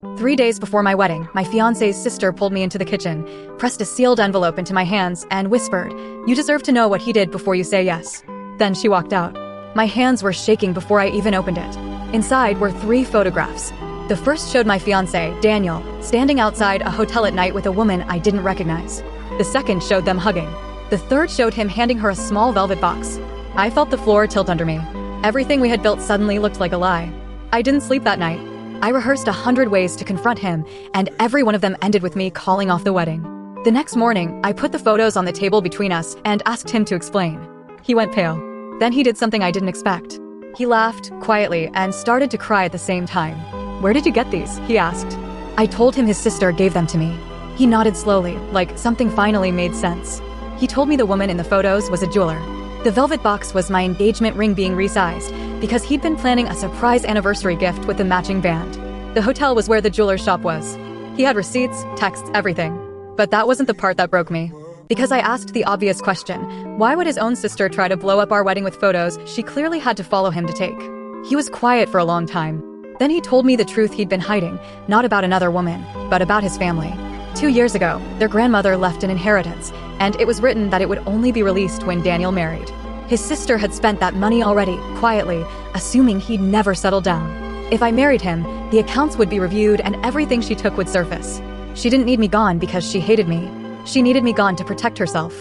3 days before my wedding, my fiancé's sister pulled me into the kitchen, pressed a sealed envelope into my hands, and whispered, "You deserve to know what he did before you say yes." Then she walked out. My hands were shaking before I even opened it. Inside were 3 photographs. The first showed my fiancé, Daniel, standing outside a hotel at night with a woman I didn't recognize. The second showed them hugging. The third showed him handing her a small velvet box. I felt the floor tilt under me. Everything we had built suddenly looked like a lie. I didn't sleep that night. I rehearsed 100 ways to confront him, and every one of them ended with me calling off the wedding. The next morning, I put the photos on the table between us and asked him to explain. He went pale. Then he did something I didn't expect. He laughed quietly and started to cry at the same time. "Where did you get these?" he asked. I told him his sister gave them to me. He nodded slowly, like something finally made sense. He told me the woman in the photos was a jeweler. The velvet box was my engagement ring being resized because he'd been planning a surprise anniversary gift with a matching band. The hotel was where the jeweler's shop was. He had receipts, texts, everything. But that wasn't the part that broke me. Because I asked the obvious question, why would his own sister try to blow up our wedding with photos she clearly had to follow him to take? He was quiet for a long time. Then he told me the truth he'd been hiding, not about another woman, but about his family. 2 years ago, their grandmother left an inheritance, and it was written that it would only be released when Daniel married. His sister had spent that money already, quietly, assuming he'd never settle down. If I married him, the accounts would be reviewed and everything she took would surface. She didn't need me gone because she hated me. She needed me gone to protect herself.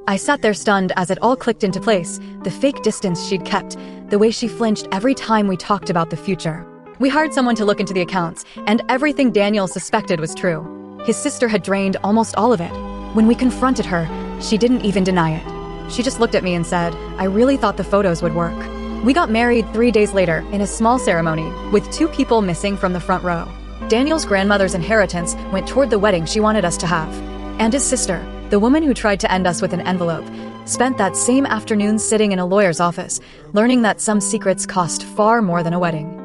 I sat there stunned as it all clicked into place, the fake distance she'd kept, the way she flinched every time we talked about the future. We hired someone to look into the accounts, and everything Daniel suspected was true. His sister had drained almost all of it. When we confronted her, she didn't even deny it. She just looked at me and said, "I really thought the photos would work." We got married 3 days later in a small ceremony, with 2 people missing from the front row. Daniel's grandmother's inheritance went toward the wedding she wanted us to have. And his sister, the woman who tried to end us with an envelope, spent that same afternoon sitting in a lawyer's office, learning that some secrets cost far more than a wedding.